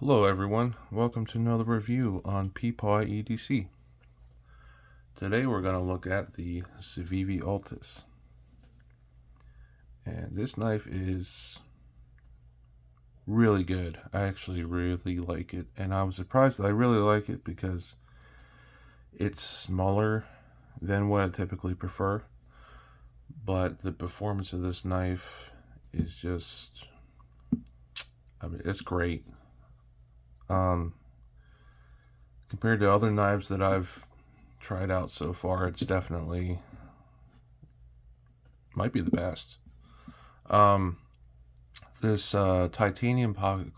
Hello everyone, welcome to another review on Peapaw EDC. Today we're going to look at the Civivi Altus. And this knife is really good. I actually really like it. And I was surprised that I really like it because it's smaller than what I typically prefer. But the performance of this knife is just, it's great. Compared to other knives that I've tried out so far, it's definitely might be the best. This titanium pocket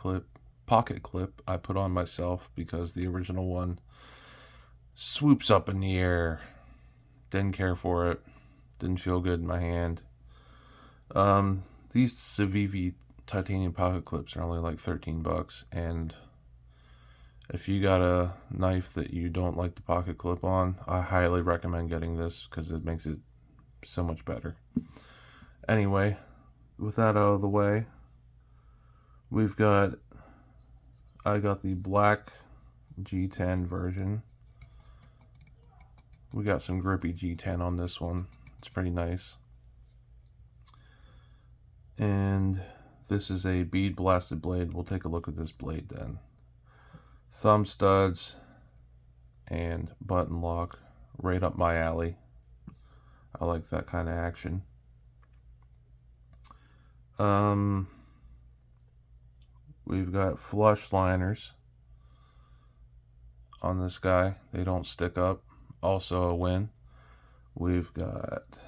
clip I put on myself because the original one swoops up in the air. Didn't care for it. Didn't feel good in my hand. These Civivi titanium pocket clips are only like $13, and if you got a knife that you don't like the pocket clip on, I highly recommend getting this because it makes it so much better. Anyway, with that out of the way, I got the black G10 version. We got some grippy G10 on this one. It's pretty nice. And this is a bead blasted blade. We'll take a look at this blade then. Thumb studs and button lock, right up my alley. I like that kind of action. We've got flush liners on this guy. They don't stick up. Also a win. We've got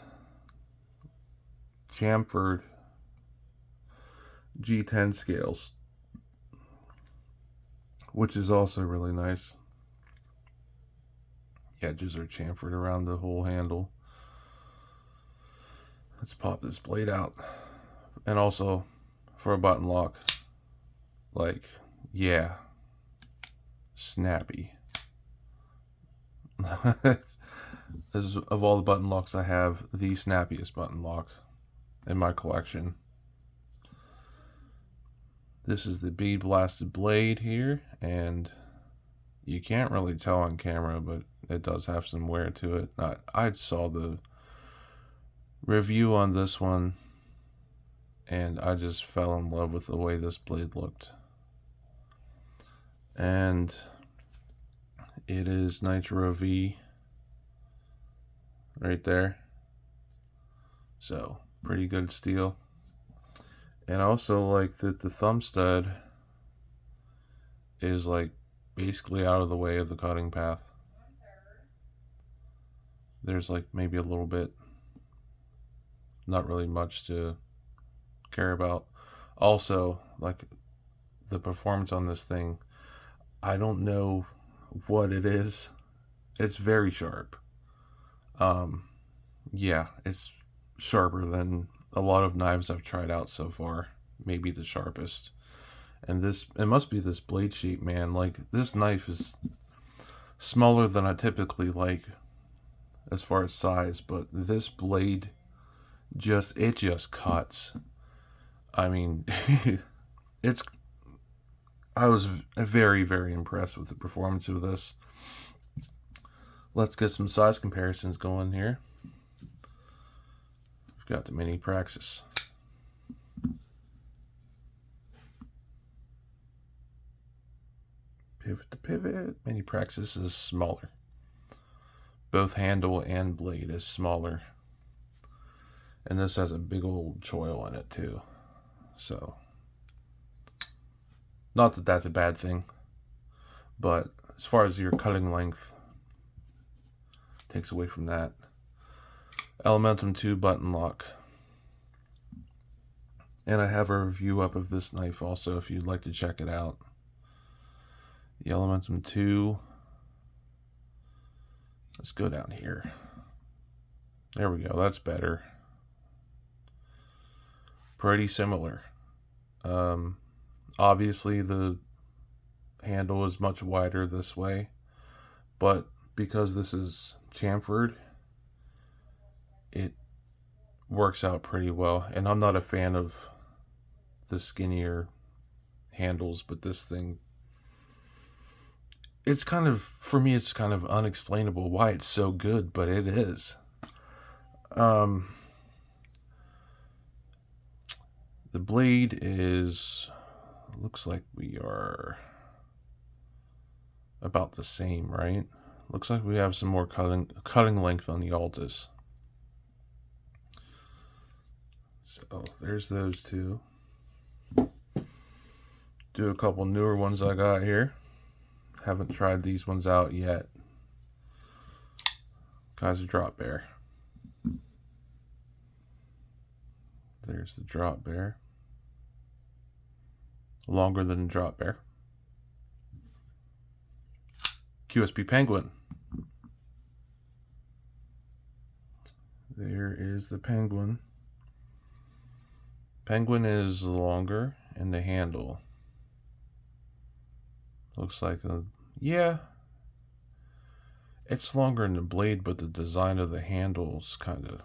chamfered G10 scales, which is also really nice. Edges are chamfered around the whole handle. Let's pop this blade out. And also for a button lock, like, yeah, snappy. This is, of all the button locks I have, the snappiest button lock in my collection. This is the bead blasted blade here, and you can't really tell on camera, but it does have some wear to it. I saw the review on this one, and I just fell in love with the way this blade looked. And it is Nitro V right there. So, pretty good steel. And I also like that the thumb stud is like basically out of the way of the cutting path. There's like maybe a little bit, not really much to care about. Also, like the performance on this thing, I don't know what it is. It's very sharp. Yeah, it's sharper than a lot of knives I've tried out so far. Maybe the sharpest. And it must be this blade shape, man. Like, this knife is smaller than I typically like as far as size, but this blade just cuts. I mean, I was very, very impressed with the performance of this. Let's get some size comparisons going here. We've got the Mini Praxis. Pivot to pivot. Mini Praxis is smaller. Both handle and blade is smaller. And this has a big old choil in it too. So, not that that's a bad thing, but as far as your cutting length, takes away from that. Elementum 2 button lock. And I have a review up of this knife also if you'd like to check it out. The Elementum 2. Let's go down here. There we go, that's better. Pretty similar. Obviously the handle is much wider this way, but because this is chamfered, it works out pretty well. And I'm not a fan of the skinnier handles, but this thing it's kind of, for me, it's kind of unexplainable why it's so good, but it is. The blade is, looks like we are about the same, right? Looks like we have some more cutting length on the Altus. So there's those two. Do a couple newer ones I got here. Haven't tried these ones out yet. Kaiser Drop Bear. There's the Drop Bear. Longer than the Drop Bear. QSP Penguin. There is the Penguin. Penguin is longer in the handle. Looks like yeah. It's longer in the blade, but the design of the handles kind of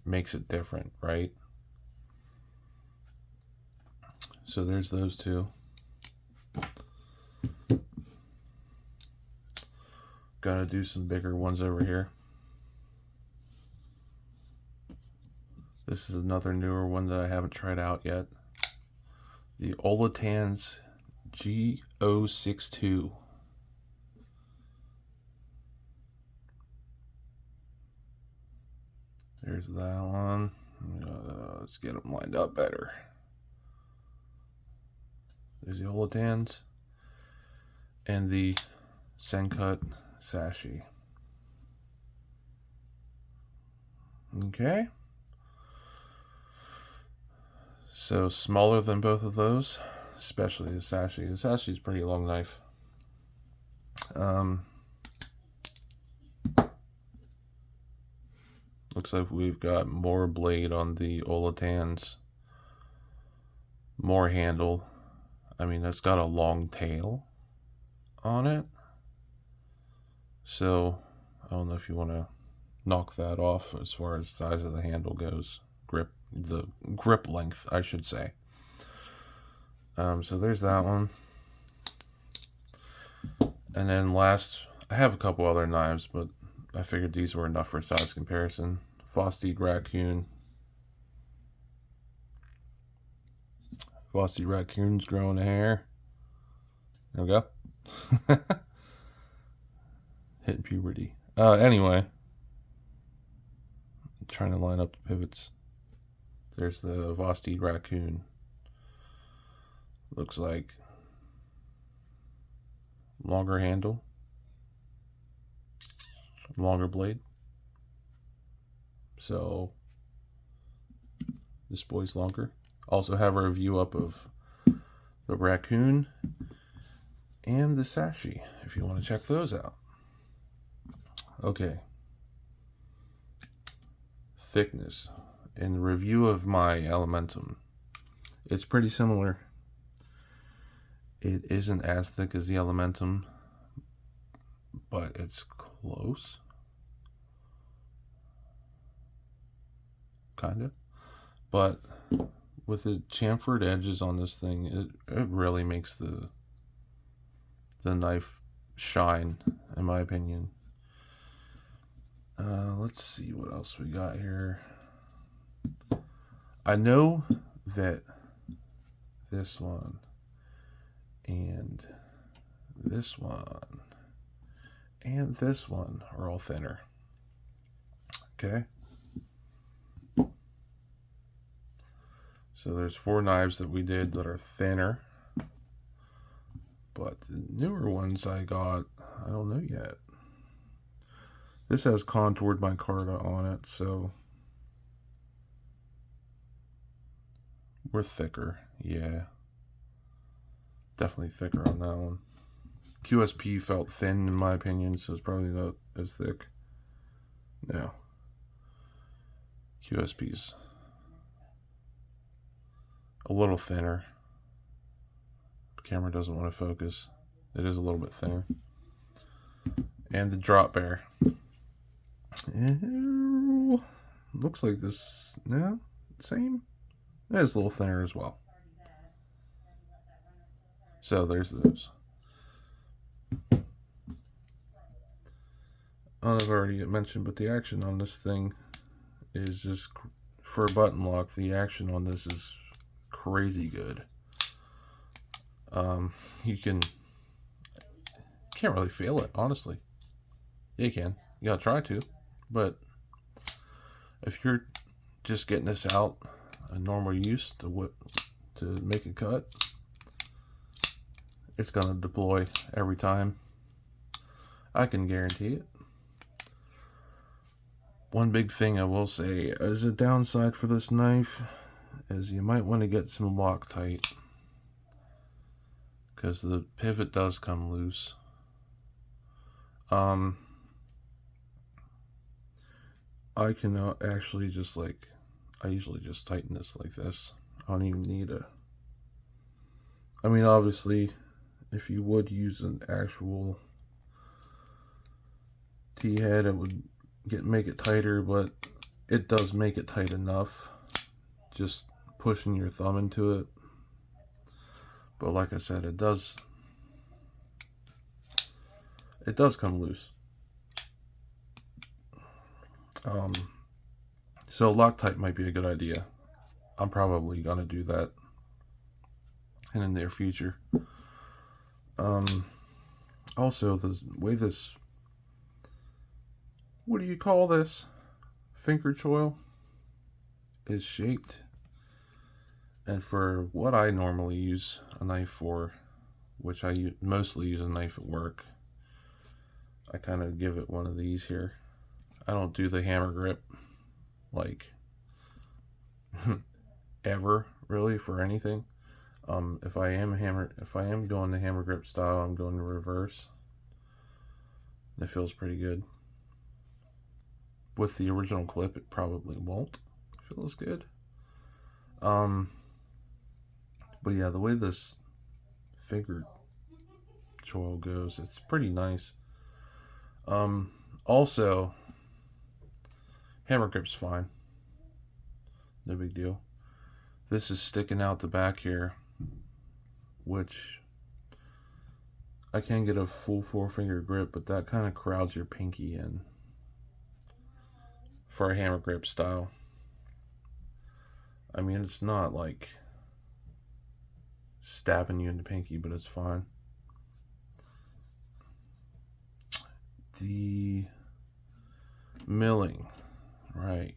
makes it different, right? So there's those two. Gotta do some bigger ones over here. This is another newer one that I haven't tried out yet. The Olatan's G062. There's that one. Let's get them lined up better. There's the Olatan's and the Sencut Sashi. Okay. So smaller than both of those, especially the Sashi. The Sashi is a pretty long knife. Looks like we've got more blade on the Olatan's, more handle. I mean, that's got a long tail on it. So I don't know if you want to knock that off as far as size of the handle goes. The grip length, I should say. So there's that one. And then last, I have a couple other knives, but I figured these were enough for size comparison. Frosty Raccoon. Frosty Raccoon's growing hair. There we go. Hitting puberty. Anyway. I'm trying to line up the pivots. There's the Frosty Raccoon. Looks like longer handle. Longer blade. So this boy's longer. Also have a review up of the Raccoon and the Sashi if you want to check those out. Okay. Thickness. In review of my Elementum, it's pretty similar. It isn't as thick as the Elementum, but it's close. Kind of. But with the chamfered edges on this thing, it really makes the knife shine, in my opinion. Let's see what else we got here. I know that this one and this one and this one are all thinner. Okay. So there's 4 knives that we did that are thinner. But the newer ones I got, I don't know yet. This has contoured micarta on it, so we're thicker. Yeah. Definitely thicker on that one. QSP felt thin in my opinion, so it's probably not as thick. No. QSP's a little thinner. The camera doesn't want to focus. It is a little bit thinner. And the Drop Bear. Ew. Looks like this. No? Same? It's a little thinner as well. So there's those. I've already mentioned, but the action on this thing is just, for a button lock, the action on this is crazy good. You can't really fail it, honestly. Yeah, you can. You gotta try to. But if you're just getting this out a normal use to make a cut, it's gonna deploy every time. I can guarantee it. One big thing I will say as a downside for this knife is you might want to get some Loctite, because the pivot does come loose. I can actually just I usually just tighten this like this. I don't even need I mean, obviously, if you would use an actual T-head, it would make it tighter, but it does make it tight enough. Just pushing your thumb into it. But like I said, it does come loose. So Loctite might be a good idea. I'm probably gonna do that in the near future. Also, the way this, what do you call this, finger choil is shaped, and for what I normally use a knife for, which I mostly use a knife at work, I kind of give it one of these here. I don't do the hammer grip like ever really for anything. If I am going the hammer grip style, I'm going to reverse. It feels pretty good. With the original clip, it probably won't feel as good. But yeah, the way this finger choil goes, it's pretty nice. Also, hammer grip's fine. No big deal. This is sticking out the back here, which I can get a full 4-finger grip, but that kind of crowds your pinky in for a hammer grip style. I mean, it's not like stabbing you in the pinky, but it's fine. The milling, right,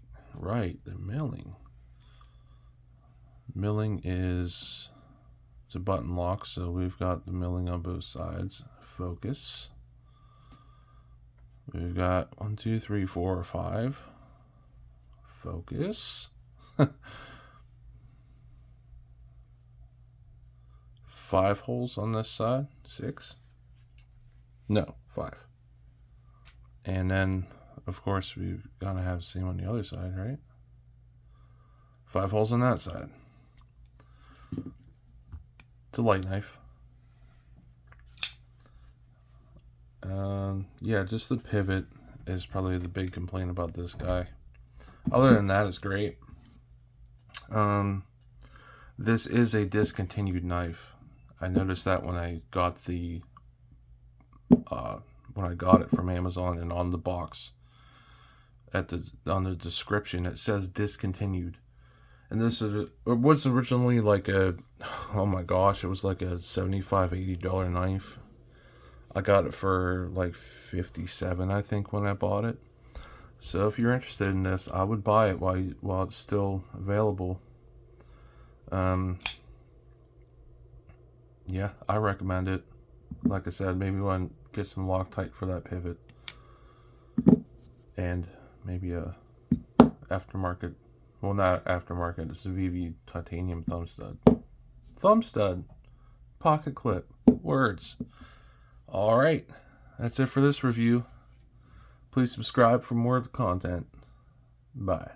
the milling. Milling it's a button lock, so we've got the milling on both sides. Focus. We've got 1, 2, 3, 4, 5. Focus. 5 holes on this side. 6. No, 5. And then, of course, we've got to have the same on the other side, right? 5 holes on that side. It's a light knife. Yeah, just the pivot is probably the big complaint about this guy. Other than that, it's great. This is a discontinued knife. I noticed that when I got it from Amazon, and on the box, on the description, it says discontinued. And this was originally like oh my gosh, it was like a $75, $80 knife. I got it for like $57, I think, when I bought it. So if you're interested in this, I would buy it while it's still available. Yeah, I recommend it. Like I said, maybe want to get some Loctite for that pivot, and maybe a aftermarket. Well, not aftermarket. It's a Civivi titanium thumb stud. Thumb stud. Pocket clip. Words. Alright. That's it for this review. Please subscribe for more of the content. Bye.